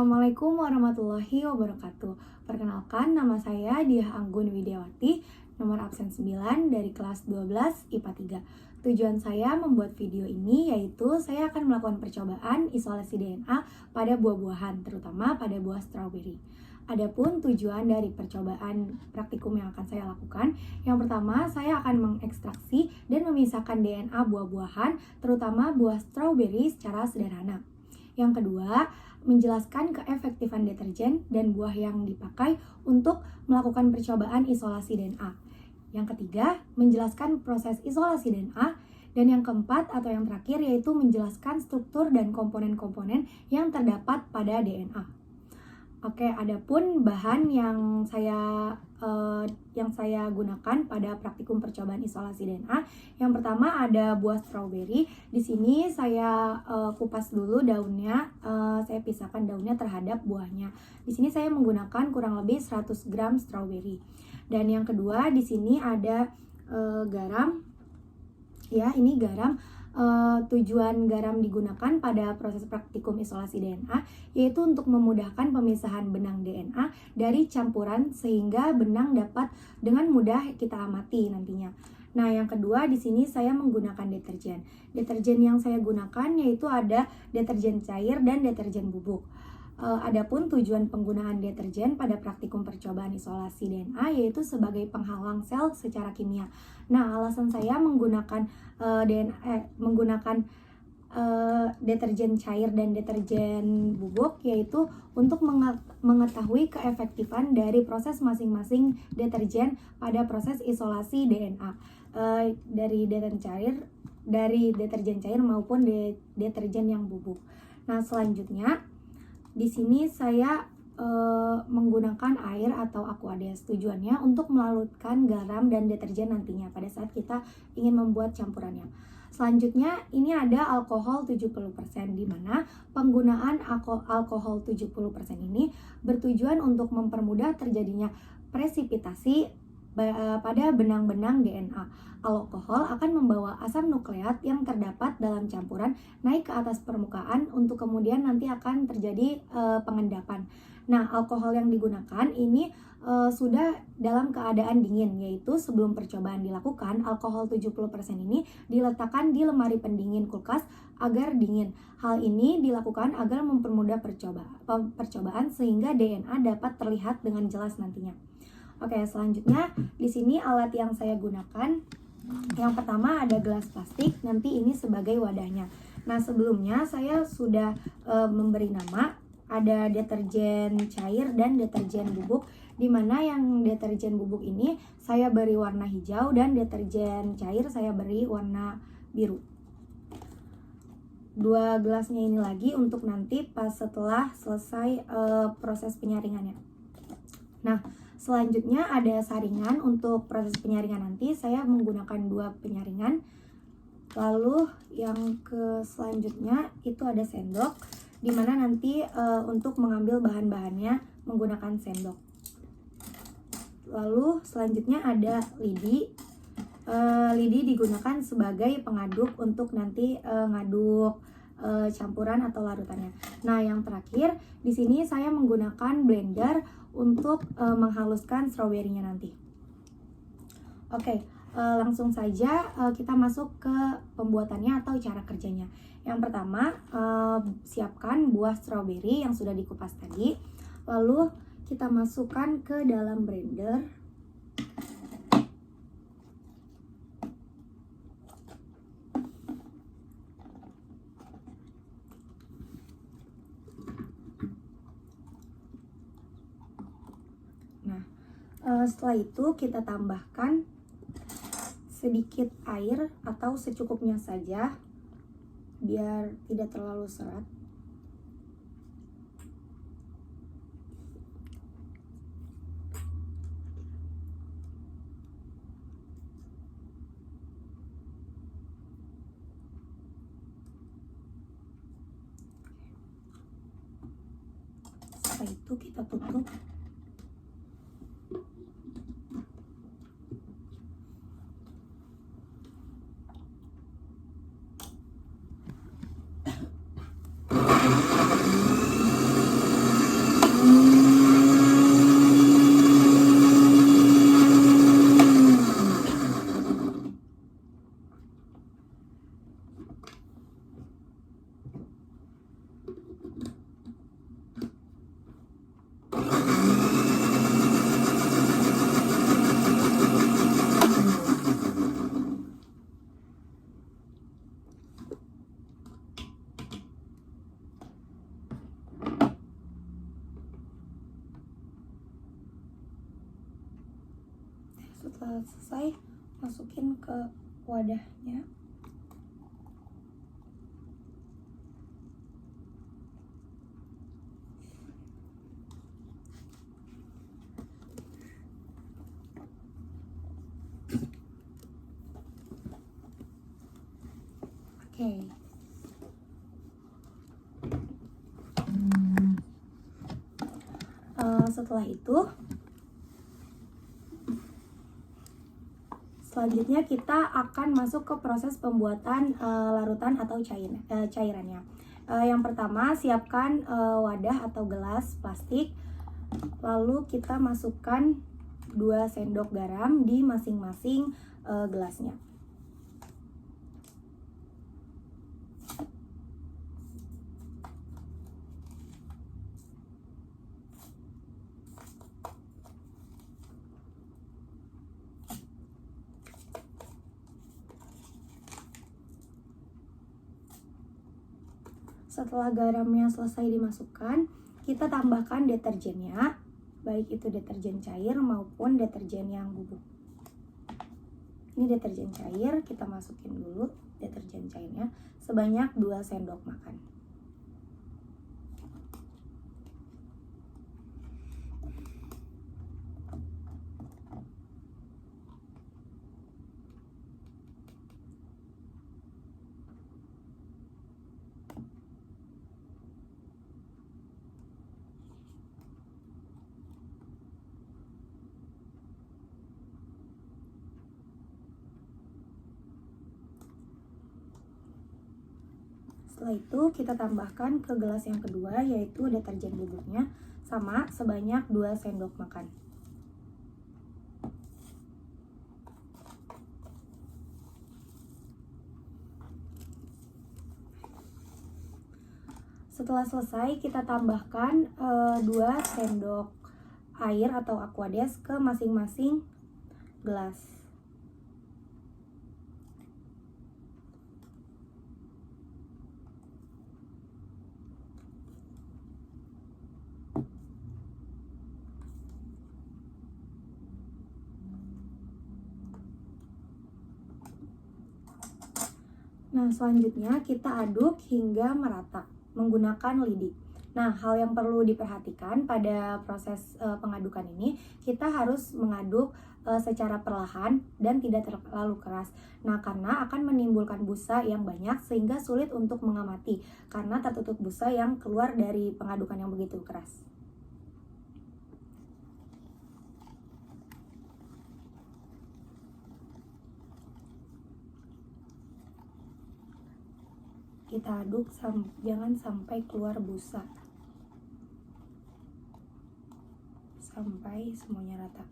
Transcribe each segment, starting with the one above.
Assalamualaikum warahmatullahi wabarakatuh. Perkenalkan, nama saya Diah Anggun Widiawati, nomor absen 9 dari kelas 12 IPA 3. Tujuan saya membuat video ini yaitu saya akan melakukan percobaan isolasi DNA pada buah-buahan, terutama pada buah stroberi. Adapun tujuan dari percobaan praktikum yang akan saya lakukan, yang pertama saya akan mengekstraksi dan memisahkan DNA buah-buahan, terutama buah stroberi secara sederhana. Yang kedua, menjelaskan keefektifan deterjen dan buah yang dipakai untuk melakukan percobaan isolasi DNA. Yang ketiga, menjelaskan proses isolasi DNA. Dan yang keempat atau yang terakhir yaitu menjelaskan struktur dan komponen-komponen yang terdapat pada DNA. Oke, adapun bahan yang saya gunakan pada praktikum percobaan isolasi DNA. Yang pertama ada buah stroberi. Di sini saya kupas dulu daunnya, saya pisahkan daunnya terhadap buahnya. Di sini saya menggunakan kurang lebih 100 gram stroberi. Dan yang kedua di sini ada garam. Ya, ini garam. Tujuan garam digunakan pada proses praktikum isolasi DNA yaitu untuk memudahkan pemisahan benang DNA dari campuran sehingga benang dapat dengan mudah kita amati nantinya. Nah, yang kedua di sini saya menggunakan deterjen. Deterjen yang saya gunakan yaitu ada deterjen cair dan deterjen bubuk. Adapun tujuan penggunaan deterjen pada praktikum percobaan isolasi DNA yaitu sebagai penghalang sel secara kimia. Nah, alasan saya menggunakan deterjen cair dan deterjen bubuk yaitu untuk mengetahui keefektifan dari proses masing-masing deterjen pada proses isolasi DNA dari deterjen cair maupun deterjen yang bubuk. Nah, selanjutnya di sini saya menggunakan air atau aqueous. Tujuannya untuk melarutkan garam dan deterjen nantinya pada saat kita ingin membuat campurannya. Selanjutnya ini ada alkohol 70%, di mana penggunaan alkohol 70% ini bertujuan untuk mempermudah terjadinya presipitasi pada benang-benang DNA. Alkohol akan membawa asam nukleat yang terdapat dalam campuran naik ke atas permukaan untuk kemudian nanti akan terjadi pengendapan. Nah, alkohol yang digunakan ini sudah dalam keadaan dingin, yaitu sebelum percobaan dilakukan, alkohol 70% ini diletakkan di lemari pendingin kulkas agar dingin. Hal ini dilakukan agar mempermudah percobaan sehingga DNA dapat terlihat dengan jelas nantinya. Oke, selanjutnya di sini alat yang saya gunakan. Yang pertama ada gelas plastik, nanti ini sebagai wadahnya. Nah, sebelumnya saya sudah memberi nama, ada deterjen cair dan deterjen bubuk, di mana yang deterjen bubuk ini saya beri warna hijau dan deterjen cair saya beri warna biru. Dua gelasnya ini lagi untuk nanti pas setelah selesai proses penyaringannya. Nah, selanjutnya ada saringan. Untuk proses penyaringan nanti saya menggunakan 2 penyaringan. Lalu yang selanjutnya itu ada sendok, dimana nanti untuk mengambil bahan-bahannya menggunakan sendok. Lalu selanjutnya ada lidi. Lidi digunakan sebagai pengaduk untuk nanti ngaduk campuran atau larutannya. Nah, yang terakhir di sini saya menggunakan blender untuk menghaluskan stroberinya nanti. Oke, langsung saja kita masuk ke pembuatannya atau cara kerjanya. Yang pertama, siapkan buah stroberi yang sudah dikupas tadi. Lalu kita masukkan ke dalam blender. Setelah itu kita tambahkan sedikit air atau secukupnya saja biar tidak terlalu serat. Setelah itu kita tutup. setelah selesai, masukin ke wadahnya. Oke. Setelah itu, selanjutnya kita akan masuk ke proses pembuatan larutan atau cairannya. Yang pertama, siapkan wadah atau gelas plastik. Lalu kita masukkan 2 sendok garam di masing-masing gelasnya. Setelah garamnya selesai dimasukkan, kita tambahkan deterjennya, baik itu deterjen cair maupun deterjen yang bubuk. Ini deterjen cair, kita masukin dulu deterjen cairnya sebanyak 2 sendok makan. Setelah itu kita tambahkan ke gelas yang kedua, yaitu deterjen bubuknya, sama sebanyak 2 sendok makan. Setelah selesai, kita tambahkan 2 sendok air atau aquades ke masing-masing gelas. Nah, selanjutnya kita aduk hingga merata menggunakan lidi. Nah, hal yang perlu diperhatikan pada proses pengadukan ini, kita harus mengaduk secara perlahan dan tidak terlalu keras. Nah, karena akan menimbulkan busa yang banyak sehingga sulit untuk mengamati karena tertutup busa yang keluar dari pengadukan yang begitu keras. Kita aduk jangan sampai keluar busa, sampai semuanya rata.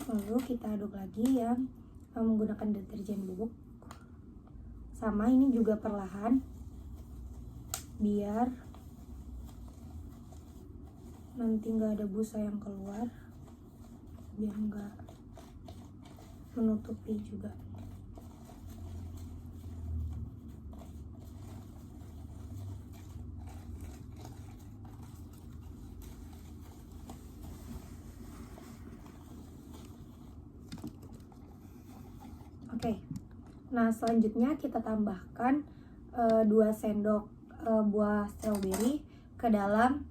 Lalu kita aduk lagi ya menggunakan deterjen bubuk. Sama, ini juga perlahan biar nanti nggak ada busa yang keluar, biar nggak menutupi juga. Oke. Nah, selanjutnya kita tambahkan 2 sendok buah stroberi ke dalam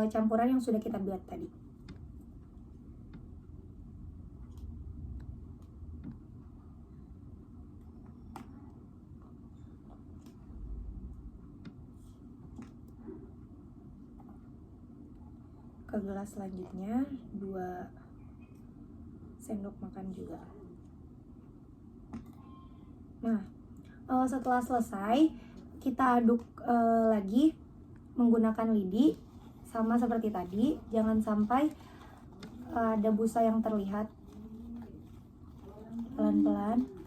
campuran yang sudah kita buat tadi. Ke gelas selanjutnya 2 sendok makan juga. Nah, setelah selesai kita aduk lagi menggunakan lidi, sama seperti tadi, jangan sampai ada busa yang terlihat. Pelan-pelan.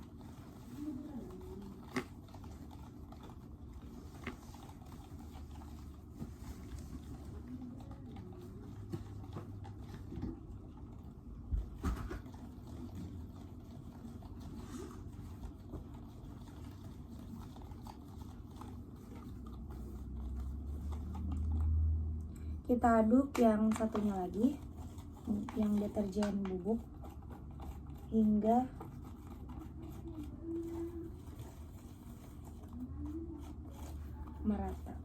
Kita aduk yang satunya lagi, yang deterjen bubuk, hingga merata.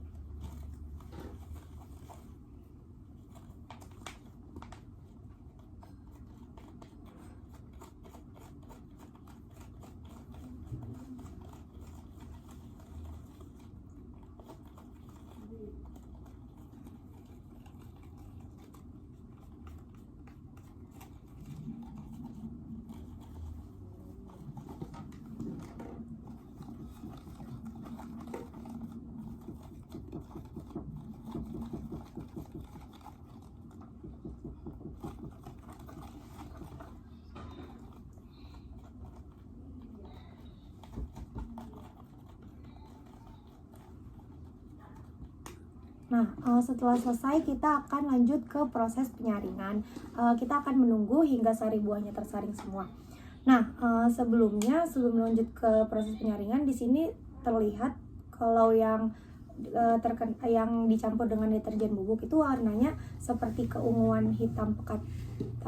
Nah, setelah selesai kita akan lanjut ke proses penyaringan. Kita akan menunggu hingga sari buahnya tersaring semua. Nah, sebelum lanjut ke proses penyaringan, di sini terlihat kalau yang yang dicampur dengan deterjen bubuk itu warnanya seperti keunguan hitam pekat.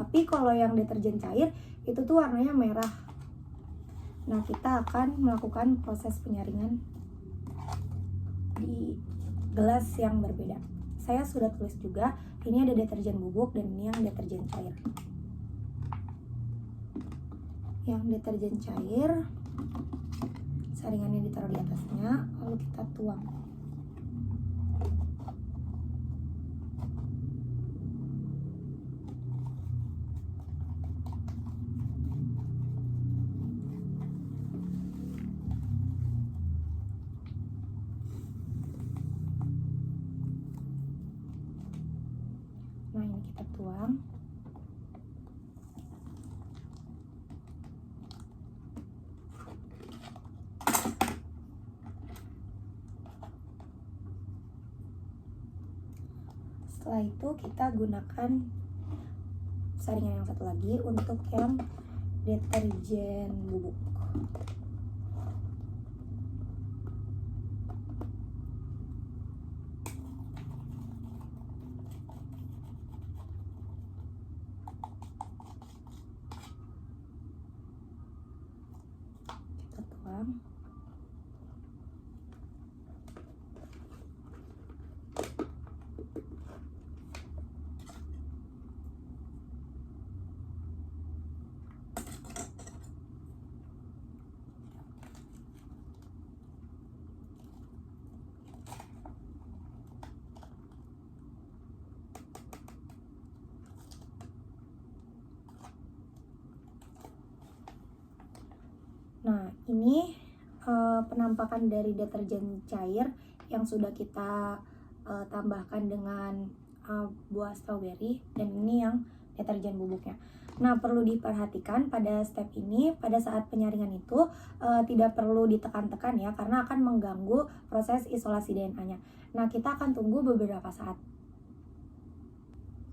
Tapi kalau yang deterjen cair itu tuh warnanya merah. Nah, kita akan melakukan proses penyaringan di gelas yang berbeda. Saya sudah tulis juga, ini ada deterjen bubuk dan ini yang deterjen cair. Yang deterjen cair, saringannya ditaruh di atasnya, lalu kita tuang. Nah, ini kita tuang. Setelah itu kita gunakan saringan yang satu lagi untuk yang deterjen bubuk. Kita tuang. Nah, ini penampakan dari deterjen cair yang sudah kita tambahkan dengan buah stroberi, dan ini yang deterjen bubuknya. Nah, perlu diperhatikan pada step ini, pada saat penyaringan itu tidak perlu ditekan-tekan ya, karena akan mengganggu proses isolasi DNA-nya. Nah, kita akan tunggu beberapa saat.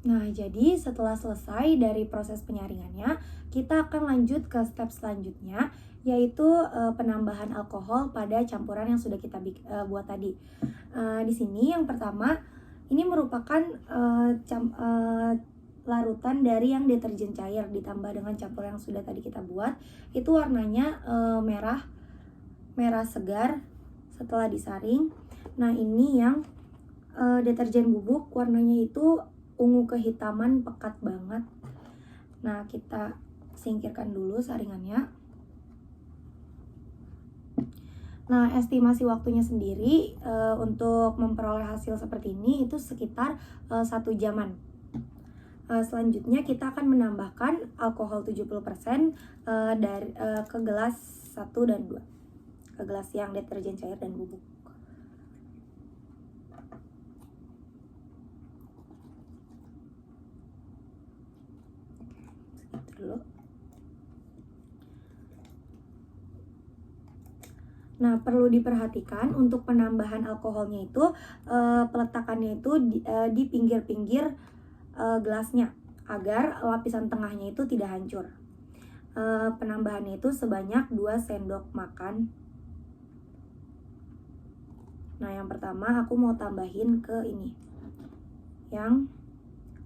Nah, jadi setelah selesai dari proses penyaringannya, kita akan lanjut ke step selanjutnya, yaitu penambahan alkohol pada campuran yang sudah kita buat tadi. Di sini yang pertama, ini merupakan larutan dari yang deterjen cair ditambah dengan campuran yang sudah tadi kita buat. Itu warnanya merah segar setelah disaring. Nah, ini yang deterjen bubuk, warnanya itu ungu kehitaman pekat banget. Nah, kita singkirkan dulu saringannya. Nah, estimasi waktunya sendiri untuk memperoleh hasil seperti ini itu sekitar 1 jaman. Selanjutnya kita akan menambahkan alkohol 70% ke gelas 1 dan 2. Ke gelas yang deterjen cair dan bubuk. dulu. Nah, perlu diperhatikan untuk penambahan alkoholnya itu peletakannya itu di pinggir-pinggir gelasnya agar lapisan tengahnya itu tidak hancur. Penambahannya itu sebanyak 2 sendok makan. Nah, yang pertama aku mau tambahin ke ini, yang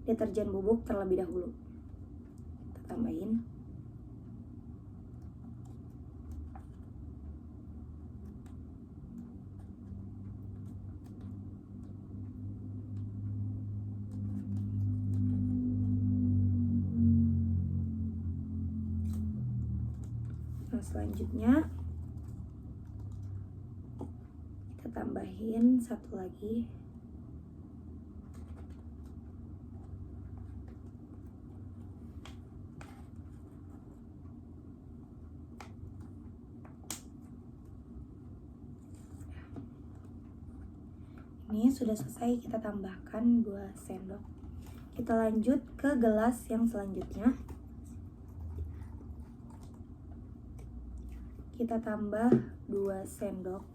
deterjen bubuk terlebih dahulu. Kita tambahin. Nah, selanjutnya kita tambahin satu lagi. Ini sudah selesai, kita tambahkan 2 sendok. Kita lanjut ke gelas yang selanjutnya. Kita tambah 2 sendok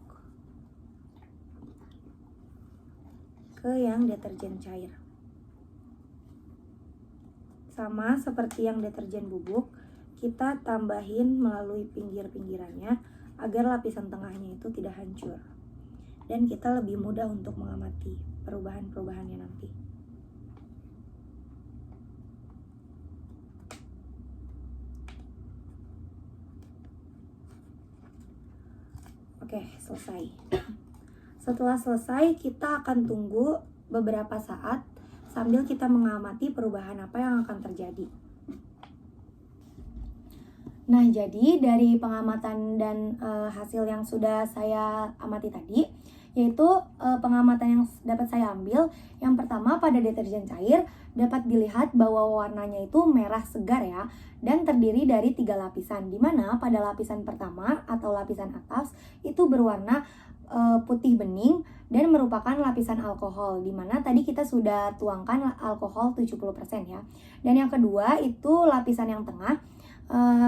ke yang deterjen cair. Sama seperti yang deterjen bubuk, kita tambahin melalui pinggir-pinggirannya agar lapisan tengahnya itu tidak hancur. Dan kita lebih mudah untuk mengamati perubahan-perubahannya nanti. Oke, selesai. Setelah selesai, kita akan tunggu beberapa saat sambil kita mengamati perubahan apa yang akan terjadi. Nah, jadi dari pengamatan dan hasil yang sudah saya amati tadi, yaitu pengamatan yang dapat saya ambil, yang pertama pada deterjen cair dapat dilihat bahwa warnanya itu merah segar ya, dan terdiri dari 3 lapisan, di mana pada lapisan pertama atau lapisan atas itu berwarna putih bening dan merupakan lapisan alkohol, di mana tadi kita sudah tuangkan alkohol 70% ya. Dan yang kedua itu lapisan yang tengah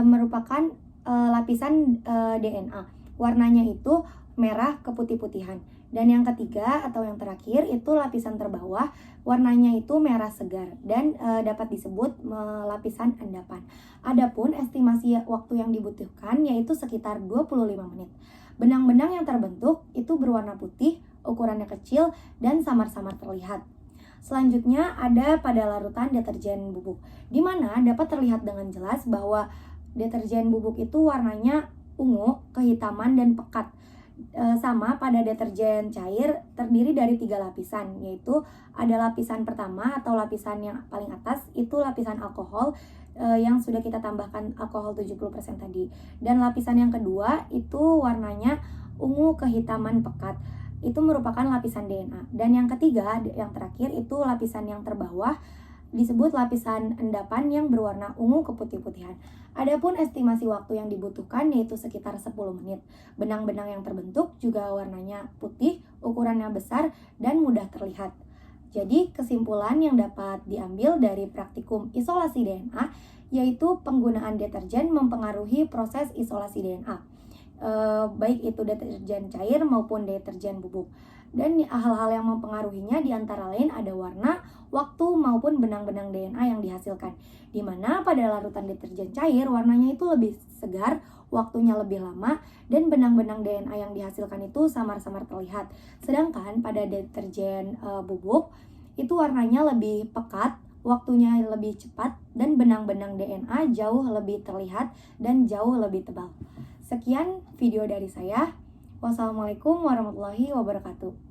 merupakan lapisan DNA, warnanya itu merah keputih-putihan. Dan yang ketiga atau yang terakhir itu lapisan terbawah, warnanya itu merah segar dan dapat disebut lapisan endapan. Adapun estimasi waktu yang dibutuhkan yaitu sekitar 25 menit. Benang-benang yang terbentuk itu berwarna putih, ukurannya kecil dan samar-samar terlihat. Selanjutnya ada pada larutan deterjen bubuk, di mana dapat terlihat dengan jelas bahwa deterjen bubuk itu warnanya ungu, kehitaman dan pekat. Sama pada deterjen cair terdiri dari 3 lapisan, yaitu ada lapisan pertama atau lapisan yang paling atas itu lapisan alkohol yang sudah kita tambahkan alkohol 70% tadi, dan lapisan yang kedua itu warnanya ungu kehitaman pekat, itu merupakan lapisan DNA, dan yang ketiga yang terakhir itu lapisan yang terbawah disebut lapisan endapan yang berwarna ungu keputih-putihan. Adapun estimasi waktu yang dibutuhkan yaitu sekitar 10 menit. Benang-benang yang terbentuk juga warnanya putih, ukurannya besar dan mudah terlihat. Jadi kesimpulan yang dapat diambil dari praktikum isolasi DNA yaitu penggunaan deterjen mempengaruhi proses isolasi DNA. Baik itu deterjen cair maupun deterjen bubuk. Dan hal-hal yang mempengaruhinya diantara lain ada warna, waktu maupun benang-benang DNA yang dihasilkan. Dimana pada larutan deterjen cair warnanya itu lebih segar, waktunya lebih lama, dan benang-benang DNA yang dihasilkan itu samar-samar terlihat. Sedangkan pada deterjen bubuk itu warnanya lebih pekat, waktunya lebih cepat, dan benang-benang DNA jauh lebih terlihat dan jauh lebih tebal. Sekian video dari saya. Wassalamualaikum warahmatullahi wabarakatuh.